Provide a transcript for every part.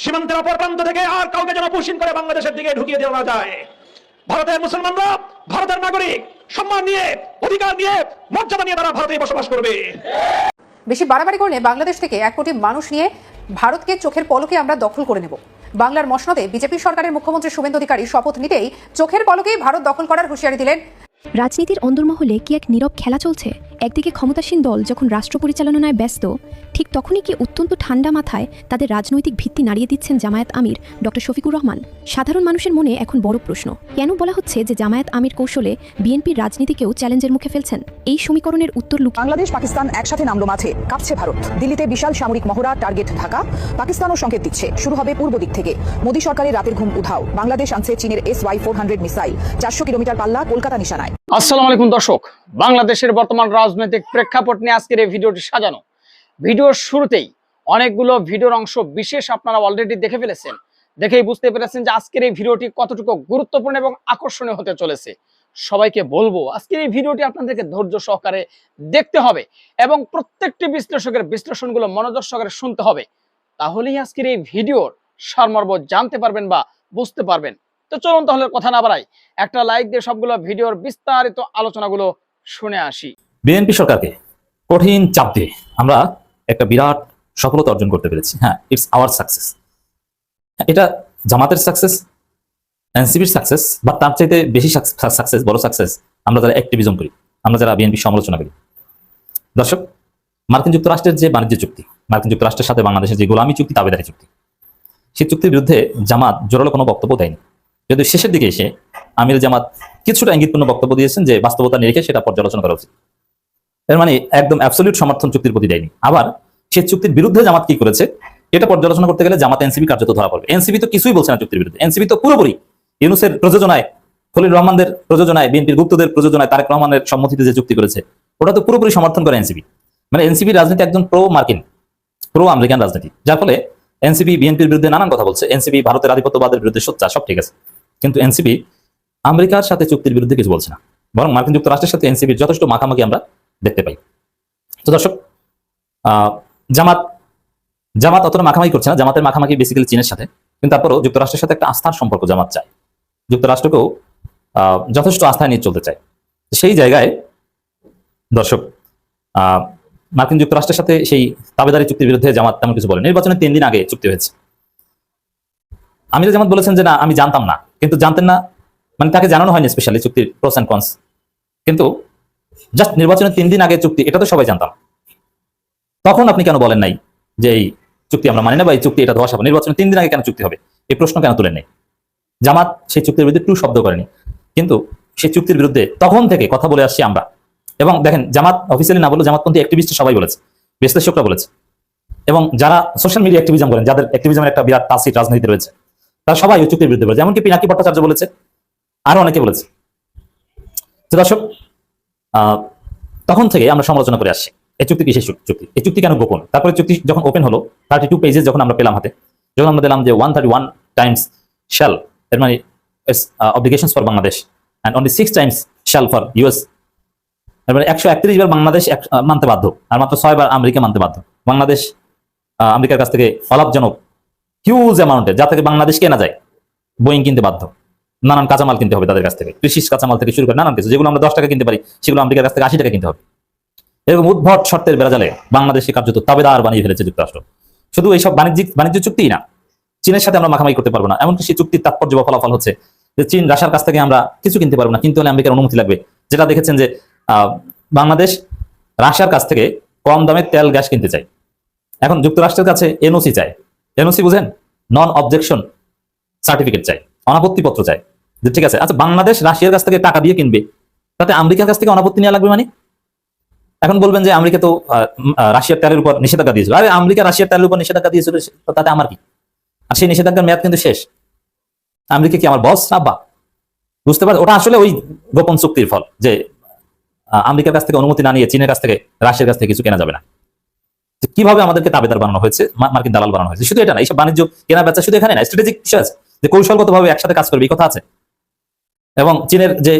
সীমান্তের অপর প্রান্ত থেকে আর কাউকে যেন পুশিং করে বাংলাদেশের দিকে ঢুকিয়ে দেওয়া না যায়। ভারতের মুসলমানরা ভারতের নাগরিক, সম্মান নিয়ে, অধিকার নিয়ে, মর্যাদা নিয়ে তারা ভারতে বসবাস করবে। বেশি বাড়াবাড়ি করলে বাংলাদেশ থেকে 1 কোটি মানুষ নিয়ে ভারতকে চোখের পলকে আমরা দখল করে নেব। বাংলার মসনদে বিজেপি সরকারের মুখ্যমন্ত্রী শুভেন্দু অধিকারী শপথ নিতেই চোখের পলকেই ভারত দখল করার হুঁশিয়ারি দিলেন। রাজনীতির অন্দরমহলে কি এক নীরব খেলা চলছে? একদিকে ক্ষমতাসীন দল যখন রাষ্ট্র পরিচালনায় ব্যস্ত, ঠিক তখনই কি অত্যন্ত ঠান্ডা মাথায় তাদের রাজনৈতিক ভিত্তি নাড়িয়ে দিচ্ছেন জামায়াত আমির ডক্টর শফিকুর রহমান। সাধারণ মানুষের মনে এখন বড় প্রশ্ন, কেন বলা হচ্ছে যে জামায়াত আমির কৌশলে বিএনপির রাজনীতিকেও চ্যালেঞ্জের মুখে ফেলছেন? এই সমীকরণের উত্তর বাংলাদেশ পাকিস্তান একসাথে নামলো মাঠে, কাঁপছে ভারত। দিল্লিতে বিশাল সামরিক মহড়া, টার্গেট ঢাকা। পাকিস্তানও সংকেত দিচ্ছে শুরু হবে পূর্ব দিক থেকে। মোদী সরকারের রাতের ঘুম উধাও। বাংলাদেশ আনছে চীনের SY-400 মিসাইল, 400 কিলোমিটার পাল্লা, কলকাতা নিশানায়। আসসালামু আলাইকুম দর্শক, বাংলাদেশের বর্তমান রাজনৈতিক প্রেক্ষাপট নিয়ে আজকের এই ভিডিওটি সাজানো। ভিডিওর শুরুতেই অনেকগুলো ভিডিওর অংশ বিশেষ আপনারা অলরেডি দেখে ফেলেছেন, দেখেই বুঝতে পেরেছেন যে আজকের এই ভিডিওটি কতটুকু গুরুত্বপূর্ণ এবং আকর্ষণীয় হতে চলেছে। সবাইকে বলবো আজকের এই ভিডিওটি আপনাদেরকে ধৈর্য সহকারে দেখতে হবে এবং প্রত্যেকটি বিশ্লেষকের বিশ্লেষণগুলো মনোযোগ সহকারে শুনতে হবে। তাহলেই আজকের এই ভিডিওর সারমর্ম জানতে পারবেন বা বুঝতে পারবেন। তো চলুন তাহলে কথা না বাড়াই, একটা লাইক দিয়ে সবগুলো ভিডিওর বিস্তারিত আলোচনাগুলো শুনে আসি। বিএনপি সরকারকে কঠিন চাপ দিয়ে আমরা একটা বিরাট সফলতা অর্জন করতে পেরেছি। হ্যাঁ, ইটস আওয়ার সাকসেস। এটা জামাতের সাকসেস, এনসিপির সাকসেস, বা তার চাইতে বেশি সাকসেস, বড় সাকসেস আমরা যারা অ্যাক্টিভিজম করি, আমরা যারা বিএনপি সমালোচনা করি। দর্শক, মার্কিন যুক্তরাষ্ট্রের যে বাণিজ্য চুক্তি, মার্কিন যুক্তরাষ্ট্রের সাথে বাংলাদেশের যে গোলামী চুক্তি, তাবেদারি চুক্তি, সেই চুক্তির বিরুদ্ধে জামাত জোরালো কোনো বক্তব্য দেয়নি। যদি শেষের দিকে এসে আমির জামাত কিছুটা ইঙ্গিতপূর্ণ বক্তব্য দিয়েছেন যে বাস্তবতা নিরিখে সেটা পর্যালোচনা করা উচিত। এর মানে একদম অ্যাবসলিউট সমর্থন চুক্তির প্রতি দেয়নি। আবার সেই চুক্তির বিরুদ্ধে জামাত কি করেছে এটা পর্যালোচনা করতে গেলে জামাত এনসিপি কার্যত ধরা পড়বে। এনসিপি তো কিছুই বলছে না চুক্তির বিরুদ্ধে। এনসিপি তো পুরোপুরি ইউনূসের প্রযোজনায়, খলিল রহমানদের প্রযোজনায়, বিএনপির গুপ্তদের প্রযোজনায়, তারেক রহমানের সম্মতিতে যে চুক্তি করেছে ওটা তো পুরোপুরি সমর্থন করে এনসিপি। মানে এনসিপির রাজনীতি একদম প্রো মার্কিন, প্রো আমেরিকান রাজনীতি, যার ফলে এনসিপি বিএনপির বিরুদ্ধে নানান কথা বলছে। এনসিপি ভারতের আধিপত্যবাদের বিরুদ্ধে সোচ্চার, সব ঠিক আছে, কিন্তু এনসিপি আমেরিকার সাথে চুক্তির বিরুদ্ধে কিছু বলছে না, বরং মার্কিন যুক্তরাষ্ট্রের সাথে এনসিপির যথেষ্ট মাখামাখি আমরা দেখতে পাই। তো দর্শক, জামাত অতটা মাখামাখি করছে না। জামাতের মাখামাখি বেসিক্যালি চীনের সাথে, কিন্তু তারপরও যুক্তরাষ্ট্রের সাথে একটা আস্থার সম্পর্ক জামাত চায়, যুক্তরাষ্ট্রকেও যথেষ্ট আস্থায় নিয়ে চলতে চায়। সেই জায়গায় দর্শক, মার্কিন যুক্তরাষ্ট্রের সাথে সেই তাবেদারি চুক্তির বিরুদ্ধে জামাত তেমন কিছু বলে। নির্বাচনের 3 দিন আগে চুক্তি হয়েছে। আমির জামাত বলেছেন যে না, আমি জানতাম না, কিন্তু জানতেন না মানে তাকে জানানো হয়নি স্পেশালি চুক্তির প্রোস এন্ড কনস, কিন্তু জাস্ট নির্বাচনের 3 দিন আগে চুক্তি, এটা তো সবাই জানতাম। তখন আপনি কেন বলেন নাই যে এই চুক্তি আমরা মানি না বা এই চুক্তি এটা ধোয়া হবে? নির্বাচনের 3 দিন আগে কেন চুক্তি হবে এই প্রশ্ন কেন তুলেন নাই? জামাত সেই চুক্তির বিরুদ্ধে টু শব্দ করেনি, কিন্তু সেই চুক্তির বিরুদ্ধে তখন থেকে কথা বলে আসছি আমরা। এবং দেখেন, জামাত অফিসিয়ালি না বলে জামাতপন্থী অ্যাক্টিভিস্ট সবাই বলেছে, বিশ্লেষকরা বলেছে, এবং যারা সোশ্যাল মিডিয়া অ্যাক্টিভিজম করেন, যাদের অ্যাক্টিভিজমের একটা বিরাট তাসির রাজনীতি রয়েছে, তারা সবাই ওই চুক্তির বিরুদ্ধে বলেছে। এমনকি পিনাকি ভট্টাচার্য বলেছে, আরো অনেকে বলেছে। তো দর্শক, তখন থেকে আমরা সমালোচনা করে আসছি এই চুক্তি কিসের চুক্তি, এই চুক্তি কেন গোপন। তারপরে চুক্তি যখন ওপেন হলো, 32 পেজেস যখন আমরা পেলাম হাতে, যখন আমরা দিলাম যে 131 টাইমস শ্যাল, এর মানে obligations for Bangladesh, and only 6 Times shall for US, এর মানে 131 বার বাংলাদেশ মানতে বাধ্য, আর মাত্র 6 বার আমেরিকা মানতে বাধ্য। বাংলাদেশ আমেরিকার কাছ থেকে অলাভজনক হিউজ অ্যামাউন্টে, যা থেকে বাংলাদেশ কেনা যায়, বোয়িং কিনতে বাধ্য, নানান কাঁচামাল কিনতে হবে তাদের কাছ থেকে, কৃষি কাঁচামাল থেকে শুরু করে নানান কিছু, যেগুলো আমরা 10 টাকা কিনতে পারি সেগুলো আমেরিকার কাছ থেকে 80 টাকা কিনতে হবে। এরকম উদ্ভট শর্তের বেড়াজালে বাংলাদেশকে কার্যত তাবেদার বানিয়ে ফেলেছে যুক্তরাষ্ট্র। শুধু এইসব বাণিজ্য চুক্তিই না, চীনের সাথে আমরা মাখামাখি করতে পারবো না। এমনকি সেই চুক্তির তাৎপর্য বা ফলাফল হচ্ছে যে চীন রাশিয়ার কাছ থেকে আমরা কিছু কিনতে পারবো না, কিনতে হলে আমেরিকার অনুমতি লাগবে। যেটা দেখেছেন যে বাংলাদেশ রাশিয়ার কাছ থেকে কম দামে তেল গ্যাস কিনতে চায়, এখন যুক্তরাষ্ট্রের কাছে এনওসি চায়। এনওসি বুঝেন, নন অবজেকশন সার্টিফিকেট চাই, অনাপত্তিপত্র চাই। যে ঠিক আছে, আচ্ছা বাংলাদেশ রাশিয়ার কাছ থেকে টাকা দিয়ে কিনবে, তাতে আমেরিকার কাছ থেকে অনাপত্তি নেওয়া লাগবে মানে? এখন বলবেন যে আমেরিকা তো রাশিয়ার তেলের উপর নিষেধাজ্ঞা দিয়েছিল। আরে আমেরিকা রাশিয়ার তেলের উপর নিষেধাজ্ঞা দিয়েছিল, তাতে আমার কি? আর সেই নিষেধাজ্ঞার মেয়াদ কিন্তু শেষ। আমেরিকা কি আমার বস? আব্বা, বুঝতে পারছেন? ওটা আসলে ওই গোপন চুক্তির ফল, যে আমেরিকার কাছ থেকে অনুমতি না নিয়ে চীনের কাছ থেকে, রাশিয়ার কাছ থেকে কিছু কেনা যাবে না। কিভাবে আমাদেরকে তাবেদার বানানো হয়েছে, মার্কিন দালাল বানানো হয়েছে। শুধু এটা না, এইসব বাণিজ্য কেনা বেচা শুধু এখানে না, স্ট্র্যাটেজিক বিষয় আছে, যে কৌশলগতভাবে একসাথে কাজ করবে এই কথা আছে। এবং চীনের যে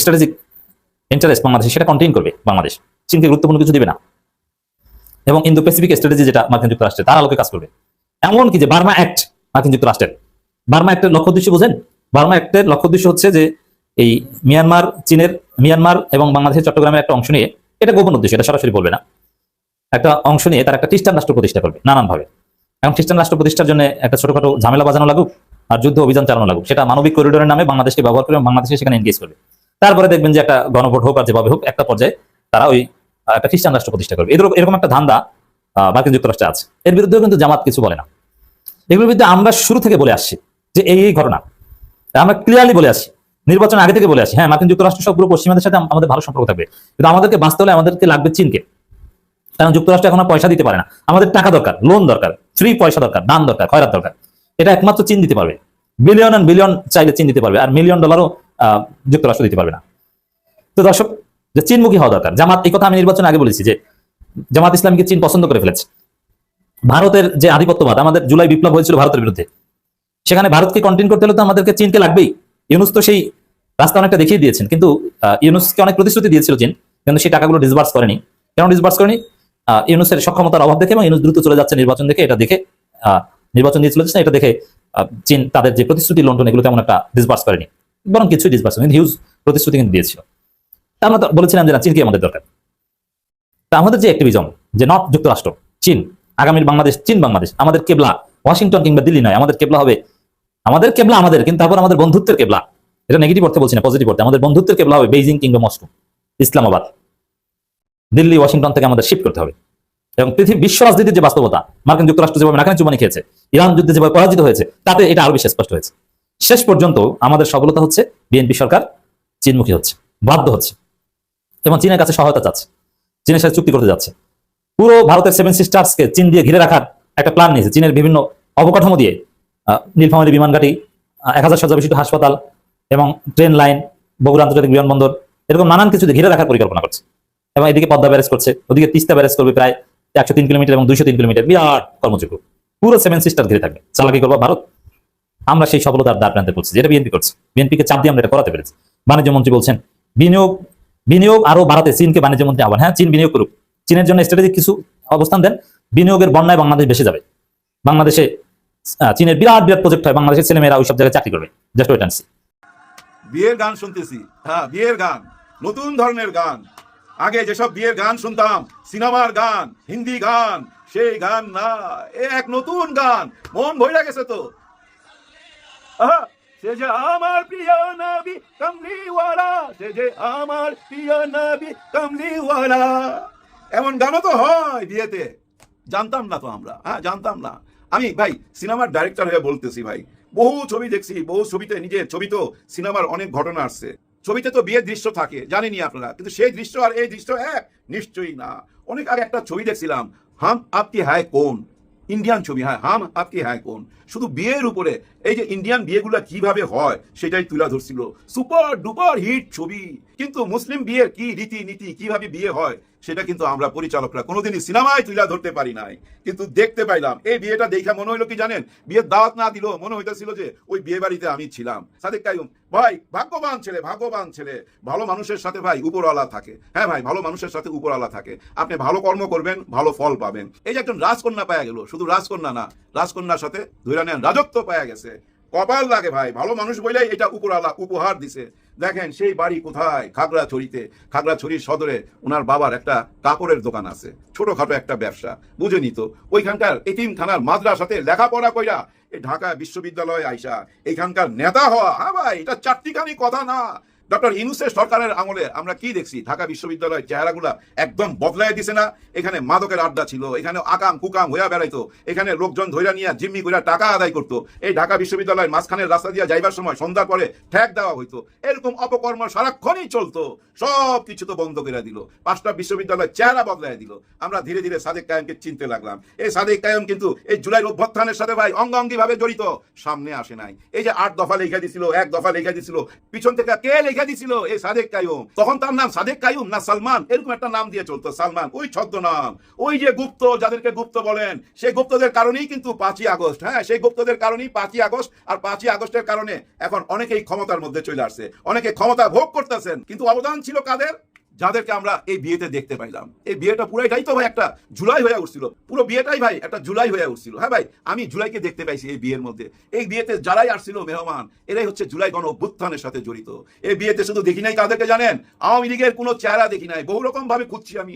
স্ট্র্যাটেজিক ইন্টারেস্ট বাংলাদেশ, সেটা কন্টেইন করবে বাংলাদেশ, চীনকে গুরুত্বপূর্ণ কিছু দিবে না। এবং ইন্দো প্যাসিফিক স্ট্র্যাটেজি যেটা মার্কিন যুক্তরাষ্ট্রে, তার আলোকে কাজ করবে। এমনকি যে বার্মা অ্যাক্ট, মার্কিন যুক্তরাষ্ট্রের। বার্মা একটা লক্ষ্য উদ্দেশ্য বোঝেন? বার্মা একটা লক্ষ্য উদ্দেশ্য হচ্ছে যে এই মিয়ানমার এবং বাংলাদেশের চট্টগ্রামের একটা অংশ নিয়ে, এটা গোপন উদ্দেশ্য, এটা সরাসরি বলবে না, একটা অংশ নিয়ে তার একটা খ্রিস্টান রাষ্ট্র প্রতিষ্ঠা করবে নানানভাবে। এখন খ্রিস্টান রাষ্ট্র প্রতিষ্ঠার জন্য একটা ছোটখাটো ঝামেলা বাজানো লাগুক আর যুদ্ধ অভিযান চালানো লাগুক, সেটা মানবিক করিডোরের নামে বাংলাদেশকে ব্যবহার করে বাংলাদেশে সেখানে এনগেজ করবে। তারপরে দেখবেন যে একটা গণভোট হোক আর যেভাবে হোক, একটা পর্যায়ে তারা ওই একটা খ্রিস্টান রাষ্ট্র প্রতিষ্ঠা করবে। এরকম একটা ধান্দা মার্কিন যুক্তরাষ্ট্রে আছে। এর বিরুদ্ধেও কিন্তু জামাত কিছু বলে না। এগুলোর বিরুদ্ধে আমরা শুরু থেকে বলে আসছি যে এই ঘটনা আমরা ক্লিয়ারলি বলে আসছি, নির্বাচন আগে থেকে বলে আসি। হ্যাঁ, মার্কিন যুক্তরাষ্ট্র সবগুলো পশ্চিমাদের সাথে আমাদের ভালো সম্পর্ক থাকবে, কিন্তু আমাদেরকে বাঁচতে হলে আমাদেরকে লাগবে চীনকে। কারণ যুক্তরাষ্ট্র এখন আর পয়সা দিতে পারে না, আমাদের টাকা দরকার, লোন দরকার, ফ্রি পয়সা দরকার, দান দরকার, খয়রাত দরকার। এটা একমাত্র চীন দিতে পারবে। বিলিয়ন অ্যান্ড বিলিয়ন চাইলে চীন দিতে পারবে, আর মিলিয়ন ডলারও যুক্তরাষ্ট্র দিতে পারবে না। তো দর্শক, যে চীনমুখী হওয়া দরকার। জামাত, এই কথা আমি নির্বাচন আগে বলেছি যে জামাত ইসলামকে চীন পছন্দ করে ফেলেছে। ভারতের যে আধিপত্যবাদ, আমাদের জুলাই বিপ্লব হয়েছিল ভারতের বিরুদ্ধে, সেখানে ভারতকে কন্টেইন করতে হলে তো আমাদেরকে চীনকে লাগবেই। ইউনুস তো সেই রাস্তা অনেকটা দেখিয়ে দিয়েছেন, কিন্তু ইউনুসকে অনেক প্রতিশ্রুতি দিয়েছিল চীন, কিন্তু সেই টাকাগুলো ডিসবার্স করেনি। কেন ডিসবার্স করেনি? ইউনুসের সক্ষমতার অভাব দেখে এবং ইউনুস দ্রুত চলে যাচ্ছে নির্বাচন দেখে, এটা দেখে নির্বাচন দিয়ে চলে যাচ্ছে, এটা দেখে চীন তাদের যে প্রতিশ্রুতি লন্ডন এগুলো তেমন একটা ডিসবার্স করেনি, বরং কিছুই ডিসবার্স করেনি, হিউজ প্রতিশ্রুতি কিন্তু দিয়েছিল। তা আমরা বলেছিলাম যে না, চীনকে আমাদের দরকার। তা আমাদের যে অ্যাক্টিভিজম, যে নট যুক্তরাষ্ট্র, চীন, আগামীর বাংলাদেশ, চীন বাংলাদেশ, আমাদের কেবলা ওয়াশিংটন কিংবা দিল্লি নয়, আমাদের কেবলা হবে, আমাদের কেবলা আমাদের, কিন্তু তারপর আমাদের বন্ধুত্বের কেবলা, এটা নেগেটিভ অর্থে বলছি না, পজিটিভ অর্থে, আমাদের বন্ধুত্বের কেবলা হবে বেইজিং কিংবা মস্কো, ইসলামাবাদ, দিল্লি, ওয়াশিংটন থেকে আমাদের শিফট করতে হবে। এবং পৃথিবী বিশ্ব রাজনীতির যে বাস্তবতা, মার্কিন যুক্তরাষ্ট্র যেভাবে নাকানি চুবানি খেয়েছে, ইরান যুদ্ধে যেভাবে পরাজিত হয়েছে, তাতে এটা আরো বেশি স্পষ্ট হয়েছে। শেষ পর্যন্ত আমাদের সফলতা হচ্ছে বিএনপি সরকার চীনমুখী হচ্ছে, বাধ্য হচ্ছে, এবং চীনের কাছে সহায়তা চাচ্ছে, চীনের সাথে চুক্তি করতে যাচ্ছে। পুরো ভারতের 7 সিস্টার্সকে চীন দিয়ে ঘিরে রাখার একটা প্ল্যান নিয়েছে, চীনের বিভিন্ন অবকাঠামো দিয়ে, নীলফামারী বিমান ঘাঁটি, 1000 শয্যা বিশিষ্ট হাসপাতাল এবং ট্রেন লাইন, বগুড়া আন্তর্জাতিক বিমানবন্দর, এরকম নানান কিছু দিয়ে ঘিরে রাখার পরিকল্পনা করছে। এবং এদিকে পদ্মা ব্যারেজ করছে, ওদিকে তিস্তা ব্যারেজ করবে প্রায় 103 কিলোমিটার এবং 203 কিলোমিটার, বিরাট কর্মযোগ্য। পুরো 7 সিস্টার ঘিরে থাকবে। চালাকি করবো ভারত, আমরা সেই সফলতার দ্বার প্রান্তে পড়ছি, যেটা বিএনপি করছে। বিএনপিকে চাপ দিয়ে আমরা এটা করাতে পেরেছি। বাণিজ্য মন্ত্রী বলছেন বিনিয়োগ আরো বাড়াতে চীনকে বাণিজ্য মন্ত্রী আহ্বান। হ্যাঁ, চীন বিনিয়োগ করুক, চীনের জন্য স্ট্র্যাটেজিক কিছু অবস্থান দেন, বিনিয়োগের বন্যায় বাংলাদেশ ভেসে যাবে। বাংলাদেশে চীনের বিরাট বিরাট প্রজেক্ট হয়, বাংলাদেশের ছেলেমেয়েরা ওই সব জায়গায় চাকরি করবে। Just wait and see. বিয়ের গান শুনতেছি, হ্যাঁ বিয়ের গান, নতুন ধরনের গান। আগে যেসব বিয়ের গান শুনতাম, সিনেমার গান, হিন্দি গান, সেই গান না, এক নতুন গান, মন ভইরা গেছে তো। সে যে আমার প্রিয় নবী কামলিওয়ালা, সে যে আমার প্রিয় নবী কামলিওয়ালা, এমন গানও তো হয় বিয়েতে। জানতাম না তো আমরা, হ্যাঁ জানতাম না। আমি ভাই সিনেমার ডাইরেক্টর হয়ে বলতেছি ভাই, বহু ছবি দেখছি, বহু ছবিতে, নিজের ছবি তো সিনেমার অনেক ঘটনা আসছে। ছবিতে তো বিয়ের দৃশ্য থাকে, জানেনি আপনারা, কিন্তু সেই দৃশ্য আর এই দৃশ্য এক নিশ্চয়ই না। অনেক আগে একটা ছবি দেখছিলাম, হাম আপকি হ্যায় কোন, ইন্ডিয়ান ছবি, হ্যাঁ হাম আপকি হ্যায় কোন, শুধু বিয়ের উপরে এই যে ইন্ডিয়ান বিয়েগুলো কিভাবে হয় সেটাই তুলে ধরছিল। সুপার ডুপার হিট ছবি। কিন্তু মুসলিম বিয়ের কি রীতি নীতি, কিভাবে বিয়ে হয়, সেটা কিন্তু আমরা পরিচালকরা কোনোদিনই সিনেমায় তুলে ধরতে পারি নাই, কিন্তু দেখতে পাইলাম। এই বিয়েটা দেখে মনে হইলো কি জানেন, বিয়ের দাওয়াত না দিল মনে হইতেছিল যে ওই বিয়ে বাড়িতে আমি ছিলাম। সাদেক কাইয়ুম ভাই ভাগ্যবান ছেলে, ভাগ্যবান ছেলে। ভালো মানুষের সাথে ভাই উপরওয়ালা থাকে। হ্যাঁ ভাই, ভালো মানুষের সাথে উপরওয়ালা থাকে। আপনি ভালো কর্ম করবেন, ভালো ফল পাবেন। এই যে একজন রাজকন্যা পাওয়া গেল, শুধু রাজকন্যা না, রাজকন্যার সাথে ধইরা নেন রাজত্ব পাওয়া গেছে। কপাল লাগে ভাই, ভালো মানুষ বলেই এটা উপরওয়ালা উপহার দিছে। দেখেন সেই বাড়ি কোথায়, খাগড়াছড়িতে। খাগড়াছড়ির সদরে ওনার বাবার একটা কাপড়ের দোকান আছে, ছোটখাটো একটা ব্যবসা, বুঝেনি তো। ওইখানকার এতিমখানার মাদ্রাসাতে লেখাপড়া কইরা এই ঢাকা বিশ্ববিদ্যালয়ে আইসা এখানকার নেতা হওয়া, হ্যাঁ ভাই এটা চারটিখানি কথা না। ডক্টর ইউনূসের সরকারের আমলে আমরা কি দেখছি, ঢাকা বিশ্ববিদ্যালয়ের চেহারাগুলা একদম বদলাই দিছে না। এখানে মাদকের আড্ডা ছিল, এখানে আকাম কুকাম হইয়া বেড়াইতো, এখানে লোকজন ধইরা নিয়ে জিম্মি কইরা টাকা আদায় করতো। এই ঢাকা বিশ্ববিদ্যালয়ের মাঝখানের রাস্তা দিয়ে যাইবার সময় সন্ধ্যার পরে ঠেক দেওয়া হইতো। এরকম অপকর্ম সারাক্ষণই চলতো। সব কিছু তো বন্ধ করে দিল, 5টা বিশ্ববিদ্যালয়ের চেহারা বদলাই দিল। আমরা ধীরে ধীরে সাদেক কায়েমকে চিনতে লাগলাম। এই সাদেক কায়েম কিন্তু এই জুলাই অভ্যুত্থানের সাথে ভাই অঙ্গাঙ্গি ভাবে জড়িত, সামনে আসে নাই। এই যে 8 দফা লেখা দিছিল, 1 দফা লেখা দিছিল, পিছন থেকে কে লেখা দিছিল, এই সাদেক কাইয়ুম। তখন তার নাম সাদেক কাইয়ুম না সালমান, এরকম একটা নাম দিয়ে চলতো, সালমান, ওই ছদ্মনাম। ওই যে গুপ্ত, যাদেরকে গুপ্ত বলেন, সেই গুপ্তদের কারণেই কিন্তু 5ই আগস্ট, হ্যাঁ সেই গুপ্তদের কারণেই 5ই আগস্ট। আর 5ই আগস্টের কারণে এখন অনেকেই ক্ষমতার মধ্যে চলে আসছে, অনেকে ক্ষমতা ভোগ করতেছেন। কিন্তু অবদান ছিল কাদের? যাদেরকে আমরা এই বিয়েতে দেখতে পাইলাম, এই বিয়েটা পুরাইটাই তো ভাই একটা জুলাই হয়ে উঠছিল, পুরো বিয়েটাই ভাই একটা জুলাই হয়ে উঠছিল। হ্যাঁ ভাই, আমি জুলাইকে দেখতে পাইছি এই বিয়ের মধ্যে। এই বিয়েতে যারাই আসছিল মেহমান, এরাই হচ্ছে জুলাই গণ অভ্যুত্থানের সাথে জড়িত। এই বিয়েতে শুধু দেখি নাই কাদেরকে জানেন, আওয়ামী লীগের কোনো চেহারা দেখি নাই, বহু রকম ভাবে খুঁজছি আমি,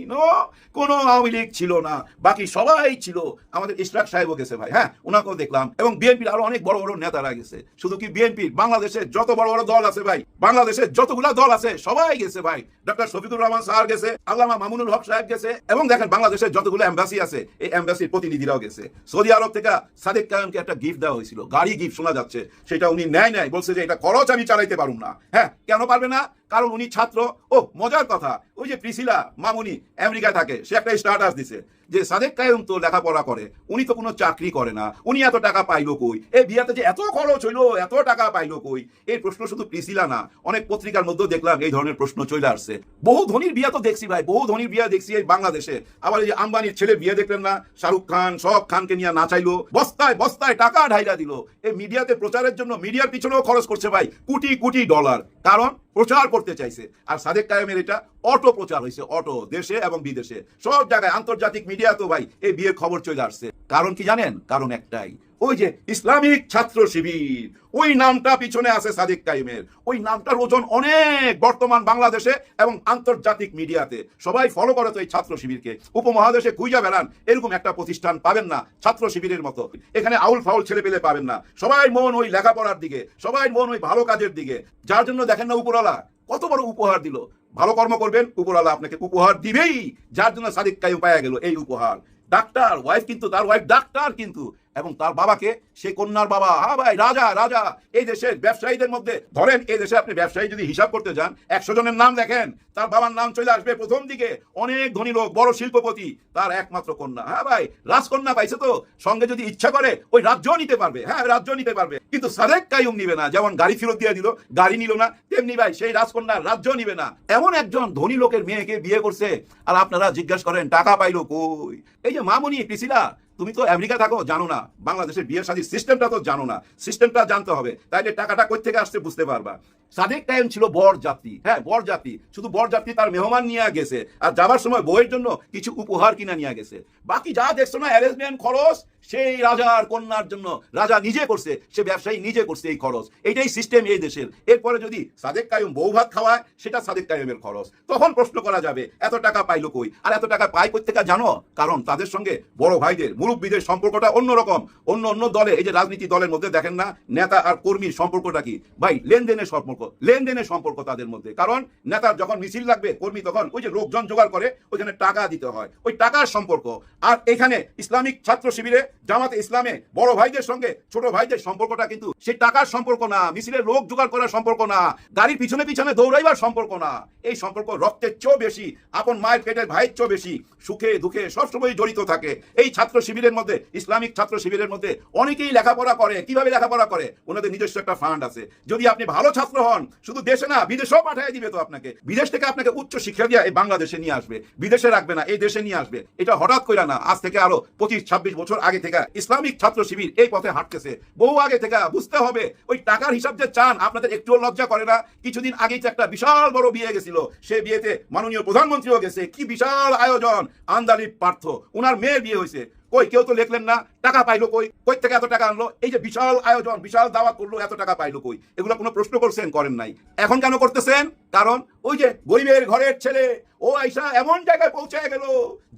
কোনো আওয়ামী লীগ ছিল না, বাকি সবাই ছিল। আমাদের ইশরাক সাহেবও গেছে ভাই, হ্যাঁ ওনাকেও দেখলাম, এবং বিএনপির আরো অনেক বড় বড় নেতারা গেছে। শুধু কি বিএনপির, বাংলাদেশের যত বড় বড় দল আছে ভাই, বাংলাদেশের যতগুলা দল আছে সবাই গেছে ভাই। ডক্টর শফিকুর রহমান স্যার গেছে, আল্লামা মামুনুল হক সাহেব গেছে, এবং দেখেন বাংলাদেশের যতগুলো এম্বাসি আছে এই এম্বাসির প্রতিনিধিরাও গেছে। সৌদি আরব থেকে সাদেক কায়েমকে একটা গিফট দেওয়া হয়েছিল, গাড়ি গিফট শোনা যাচ্ছে, সেটা উনি নেয় বলছে যে এটা খরচ আমি চালাইতে পারুম না। হ্যাঁ, কেন পারবে না? কারণ উনি ছাত্র। ও মজার কথা, ওই যে প্রিসিলা মামুনি আমেরিকা থাকে, সে একটা স্ট্যাটাস দিছে যে সাদেক কায়েম তো লেখাপড়া করে, উনি তো কোনো চাকরি করে না, উনি এত টাকা পাইলো কই? এই বিয়াতে যে এত খরচ হইলো, এত টাকা পাইলো কই? এই প্রশ্ন শুধু প্রিসিলা না, অনেক পত্রিকার মধ্যে দেখলাম এই ধরনের প্রশ্ন চলে আসছে। বহু ধনীর বিয়া তো দেখছি ভাই, বহু ধনীর বিয়া দেখছি এই বাংলাদেশে। আবার এই যে আম্বানির ছেলে বিয়ে দেখলেন না, শাহরুখ খান সব খানকে নিয়ে নাচাইলো, বস্তায় বস্তায় টাকা ঢাইলা দিল। এই মিডিয়াতে প্রচারের জন্য মিডিয়ার পিছনেও খরচ করছে ভাই কোটি কোটি ডলার, কারণ প্রচার করতে চাইছে। আর সাদেক কায়েমের এটা অটো প্রচার হয়েছে, অটো, দেশে এবং বিদেশে সব জায়গায়, আন্তর্জাতিক মিডিয়া তো ভাই এই বিয়ের খবর চলে আসছে। কারণ কি জানেন? কারণ একটাই, ওই যে ইসলামিক ছাত্র শিবির, ওই নামটা পিছনে আছে সাদেক কায়েমের। ওই নামটার ওজন অনেক বর্তমান বাংলাদেশে এবং আন্তর্জাতিক মিডিয়াতে। সবাই ফলো করে তো এই ছাত্র শিবিরকে। উপমহাদেশে খুঁজা বেড়ান, এরকম একটা প্রতিষ্ঠান পাবেন না ছাত্র শিবিরের মতো। এখানে আউল ফাউল ছেলে পেলে পাবেন না, সবাই মন ওই লেখাপড়ার দিকে, সবাই মন ওই ভালো কাজের দিকে। যার জন্য দেখেন না উপরওয়ালা কত বড় উপহার দিল। ভালো কর্ম করবেন, উপরওয়ালা আপনাকে উপহার দিবেই। যার জন্য সাদেক কায়েম পাওয়া গেল এই উপহার। ডাক্তার ওয়াইফ, কিন্তু তার ওয়াইফ ডাক্তার কিন্তু, এবং তার বাবাকে সে কন্যার বাবা। হ্যাঁ ভাই, রাজা রাজা। এই দেশের ব্যবসায়ীদের মধ্যে ধরেন, এই দেশে আপনি ব্যবসায়ী যদি হিসাব করতে যান, 100 জনের নাম দেখেন, তার বাবার নাম চলে আসবে প্রথম দিকে। অনেক ধনী লোক, বড় শিল্পপতি, তার একমাত্র কন্যা। হ্যাঁ ভাই, রাজকন্যা পাইছে তো, সঙ্গে যদি ইচ্ছা করে ওই রাজ্য নিতে পারবে। হ্যাঁ, রাজ্য নিতে পারবে, কিন্তু সাদেক কায়েম নিবে না। যেমন গাড়ি ফেরত দিয়ে দিল, গাড়ি নিল না, তেমনি ভাই সেই রাজকন্যার রাজ্য নিবে না। এমন একজন ধনী লোকের মেয়েকে বিয়ে করছে, আর আপনারা জিজ্ঞাসা করেন টাকা পাইলো কই? এই যে মামুনি প্রিসিলা, তুমি তো আমেরিকা থাকো, জানো না বাংলাদেশের বিয়ে শাদীর সিস্টেমটা, তো জানো না, সিস্টেমটা জানতে হবে, তাইলে টাকাটা কই থেকে আসছে বুঝতে পারবা। সাদেক কায়েম ছিল বর যাত্রী। হ্যাঁ, বর যাত্রী, শুধু বর যাত্রী, তার মেহমান নিয়ে গেছে, আর যাবার সময় বউয়ের জন্য কিছু উপহার কিনা নিয়ে গেছে। বাকি যা দেখছো না অ্যারেঞ্জমেন্ট খরচ, সেই রাজার কন্যার জন্য রাজা নিজে করছে, সে ব্যবসায়ী নিজে করছে এই খরচ। এইটাই সিস্টেম এই দেশের। এরপরে যদি সাদেক কায়েম বউ ভাত খাওয়ায়, সেটা সাদেক কায়েমের খরচ। তখন প্রশ্ন করা যাবে এত টাকা পাইলো কই? আর এত টাকা পাই কই থেকে জানো? কারণ তাদের সঙ্গে বড় ভাইদের, মুরব্বীদের সম্পর্কটা অন্যরকম। অন্য দলে, এই যে রাজনীতি দলের মধ্যে দেখেন না, নেতা আর কর্মীর সম্পর্কটা কি ভাই? লেনদেনের সম্পর্ক তাদের মধ্যে। কারণ নেতার যখন মিছিল লাগবে, কর্মী তখন ওই যে লোকজন জোগাড় করে, ওইখানে টাকা দিতে হয়, ওই টাকার সম্পর্ক। আর এখানে ইসলামিক ছাত্র শিবিরে, জামাতে ইসলামে বড় ভাইদের সঙ্গে ছোট ভাইদের সম্পর্কটা কিন্তু সেই টাকার সম্পর্ক না, মিছিলের লোক জোগাড় করার সম্পর্ক না, গাড়ির পিছনে পিছনে দৌড়াইবার সম্পর্ক না। এই সম্পর্ক রক্তের চেয়েও বেশি, আপন মায়ের পেটের ভাইয়ের চেয়েও বেশি, সুখে দুঃখে সবসময় জড়িত থাকে। এই ছাত্র শিবিরের মধ্যে, ইসলামিক ছাত্র শিবিরের মধ্যে অনেকেই লেখাপড়া করে। কিভাবে লেখাপড়া করে? ওনাদের নিজস্ব একটা ফান্ড আছে। যদি আপনি ভালো ছাত্র হন, শুধু দেশে না বিদেশেও পাঠিয়ে দিবে তো আপনাকে। বিদেশ থেকে আপনাকে উচ্চ শিক্ষা দিয়ে এই বাংলাদেশে নিয়ে আসবে, বিদেশে রাখবে না, এই দেশে নিয়ে আসবে। এটা হঠাৎ কইরা না, আজ থেকে আরো 25-26 বছর আগে থেকে ইসলামিক ছাত্র শিবির এই পথে হাঁটতেছে। বহু আগে থেকে বুঝতে হবে। ওই টাকার হিসাব যে চান, আপনাদের একটুও লজ্জা করে না? কিছুদিন আগেই তো একটা বিশাল বড় বিয়ে গেছিল, সে বিয়েতে মাননীয় প্রধানমন্ত্রীও গেছে। কি বিশাল আয়োজন! আন্দালিব পার্থ, উনার মেয়ের বিয়ে হয়েছে। কই কেউ তো লিখলেন না টাকা পাইলো কই, কই থেকে এত টাকা আনলো? এই যে বিশাল আয়োজন, বিশাল দাওয়াত করলো, এত টাকা পাইলো কই? এগুলো কোনো প্রশ্ন করছেন? করেন নাই। এখন কেন করতেছেন? কারণ ওই যে গরিবের ঘরের ছেলে, ও আইসা এমন জায়গায় পৌঁছে গেল,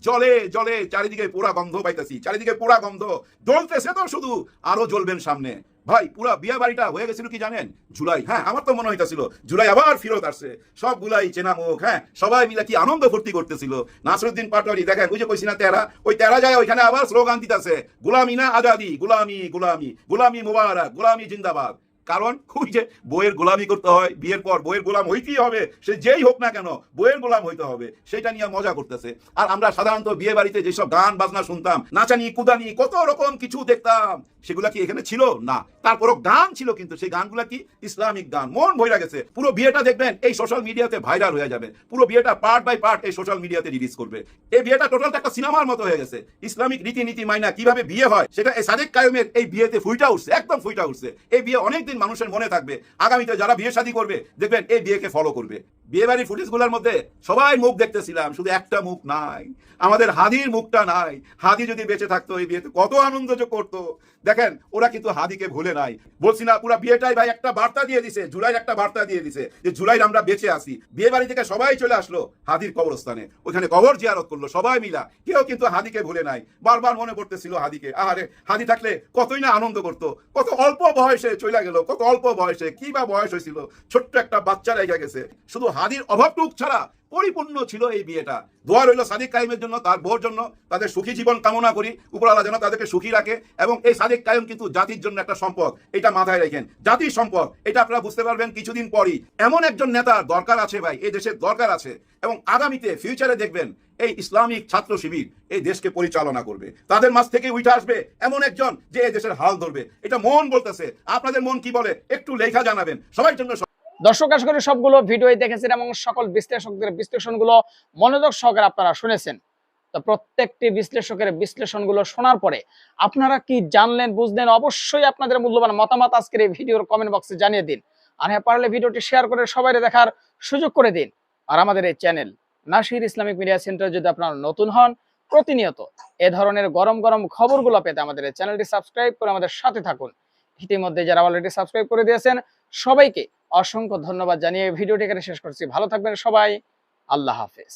জলে জলে চারিদিকে পোড়া গন্ধ পাইতেছি, চারিদিকে পোড়া গন্ধ জ্বলতেছে, তো শুধু আরো জ্বলবেন সামনে। ভাই, পুরা বিয়া বাড়িটা হয়ে গেছিল কি জানেন? জুলাই। হ্যাঁ, আমার তো মনে হইতেছিল জুলাই আবার ফিরত আসছে, সব গুলাই চেনা মুখ। হ্যাঁ, সবাই মিলে কি আনন্দ ফুর্তি করতেছিল। নাসরুদ্দিন পাটোয়ারি দেখেন, ওই যে কইছি না তেরা, ওই তেরা যায় ওইখানে আবার স্লোগান দিতেছে, গোলামি না আজাদি, গোলামি গোলামি, গোলামি মুবারক, গোলামি জিন্দাবাদ। কারণ ওই যে বইয়ের গোলামি করতে হয়, বিয়ের পর বইয়ের গোলাম হইতেই হবে, সে যেই হোক না কেন বইয়ের গোলাম হইতে হবে, সেটা নিয়ে মজা করতেছে। আর আমরা সাধারণত বিয়ে বাড়িতে যেসব গান বাজনা শুনতাম, নাচানি কুদানি কত রকম কিছু দেখতাম, সেগুলা কি এখানে ছিল? না। তারপরও গান ছিল, কিন্তু সেই গানগুলা কি? ইসলামিক গান। মন ভইরা গেছে। পুরো বিয়েটা দেখবেন এই সোশ্যাল মিডিয়াতে ভাইরাল হয়ে যাবে, পুরো বিয়েটা পার্ট বাই পার্ট এই সোশ্যাল মিডিয়াতে রিলিজ করবে। এই বিয়েটা টোটাল একটা সিনেমার মতো হয়ে গেছে। ইসলামিক রীতিনীতি মাইনা কিভাবে বিয়ে হয়, সেটা এই সাদেক কায়েমের এই বিয়েতে ফুইটা উঠছে, একদম ফুইটা উঠছে। এই বিয়ে অনেকদিন মানুষের মনে থাকবে। আগামীতে যারা বিয়ে শাদী করবে, দেখবেন এই বিয়েকে ফলো করবে। বিয়ে বাড়ি ফুটেজগুলোর মধ্যে সবাই মুখ দেখতেছিলাম, শুধু একটা মুখ নাই, আমাদের হাদির মুখটা নাই। হাদি যদি বেঁচে থাকতো এই বিয়েতে কত আনন্দ যে করতো। দেখেন ওরা কিন্তু হাদিকে ভুলে নাই। বলছি না পুরো বিয়েটাই ভাই একটা বার্তা দিয়ে দিছে, জুলাইয়ের একটা বার্তা দিয়ে দিছে যে জুলাইয়ের আমরা বেঁচে আছি। বিয়ে বাড়ি থেকে সবাই চলে আসলো হাদির কবরস্থানে, ওখানে কবর জিয়ারত করলো সবাই মিলা, কেউ কিন্তু হাদিকে ভুলে নাই। বারবার মনে পড়তেছিল হাদিকে, আরে হাদি থাকলে কতই না আনন্দ করতো, কত অল্প বয়সে চলে গেল, কত অল্প বয়সে, কি বা বয়স হয়েছিল, ছোট্ট একটা বাচ্চা রেখে গেছে। শুধু হাদির অভাবটুক ছাড়া পরিপূর্ণ ছিল এই বিয়েটা। দোয়া রইল সাদিক কায়েমের জন্য, তার বউর জন্য, তাদের সুখী জীবন কামনা করি, উপরওয়ালা যেন তাদেরকে সুখী রাখে। এবং এই সাদিক কায়েম কিন্তু জাতির জন্য একটা সম্পদ, এটা মাথায় রাখেন, জাতির সম্পদ, এটা আপনারা বুঝতে পারবেন কিছুদিন পরই। এমন একজন নেতার দরকার আছে ভাই, এই দেশের দরকার আছে। এবং আগামীতে ফিউচারে দেখবেন এই ইসলামিক ছাত্র শিবির এই দেশকে পরিচালনা করবে, তাদের মাঝ থেকে উঠে আসবে এমন একজন যে এই দেশের হাল ধরবে। এটা মন বলতেছে, আপনাদের মন কি বলে একটু লেখা জানাবেন। সবার জন্য দর্শক আশা করি সবগুলো ভিডিওই দেখেছেন এবং সকল বিশ্লেষকদের বিশ্লেষণগুলো মনোযোগ সহকারে আপনারা শুনেছেন। তো প্রত্যেকটি বিশ্লেষকের বিশ্লেষণগুলো শোনার পরে আপনারা কি জানলেন বুঝলেন, অবশ্যই আপনাদের মূল্যবান মতামত আজকের এই ভিডিওর কমেন্ট বক্সে জানিয়ে দিন। আর হ্যাঁ, পারলে ভিডিওটি শেয়ার করে সবাই দেখার সুযোগ করে দিন। আর আমাদের এই channel Nasir Islamic media centre যদি আপনারা নতুন হন, প্রতিনিয়ত এ ধরনের গরম গরম খবরগুলো পেতে আমাদের এই চ্যানেলটি সাবস্ক্রাইব করে আমাদের সাথে থাকুন। ইতিমধ্যে যারা অলরেডি সাবস্ক্রাইব করে দিয়েছেন সবাইকে অসংখ্য ধন্যবাদ জানিয়ে ভিডিওটি এখানে শেষ করছি। ভালো থাকবেন সবাই, আল্লাহ হাফেজ।